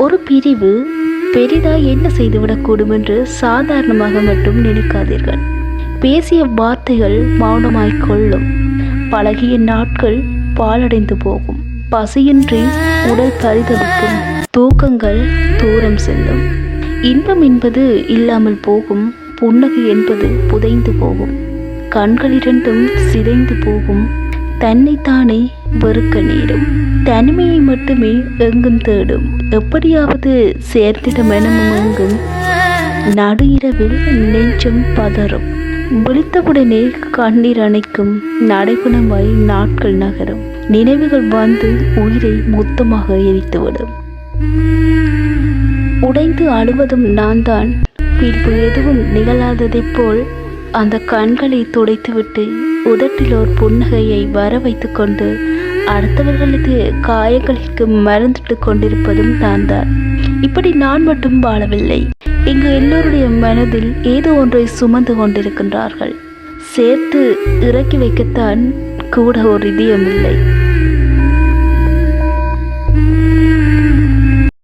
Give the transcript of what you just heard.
ஒரு பிரிவு பெரிதாய் என்ன செய்துவிடக்கூடும் என்று சாதாரணமாக மட்டும் நினைக்காதீர்கள். பேசிய வார்த்தைகள் மௌனமாய்க் கொள்ளும். பழகிய நாட்கள் பாழடைந்து போகும். பசியின்றி உடல் பரிதவிக்கும். தூக்கங்கள் தூரம் செல்லும். இன்பம் என்பது இல்லாமல் போகும். புன்னகை என்பது புதைந்து போகும். கண்கள் இரண்டும் சிதைந்து போகும். தன்னைத்தானே வெறுக்க நேரும். தனிமையை மட்டுமே எங்கும் தேடும். எப்படியாவது சேர்த்திட மனமும் எங்கும். நடு இரவில் நெஞ்சம் பதறும். விழித்தவுடனே கண்ணீர் அணைக்கும். நடைபுணமாய் நாட்கள் நகரும். நினைவுகள் வந்து உயிரை மொத்தமாக எரித்துவிடும். உடைந்து அழுவதும் நான் தான். பின்பு எதுவும் நிகழாததைப் போல் அந்த கண்களை துடைத்துவிட்டு உதட்டில் ஒரு புன்னகையை வர வைத்து கொண்டு அடுத்தவர்களது காயங்களுக்கு மறந்துட்டு கொண்டிருப்பதும் நான் தான். இப்படி நான் மட்டும் வாழவில்லை. இங்கு எல்லோருடைய மனதில் ஏதோ ஒன்றை சுமந்து கொண்டிருக்கின்றார்கள். சேர்த்து இறக்கி வைக்கத்தான் கூட ஒரு இதயமில்லை.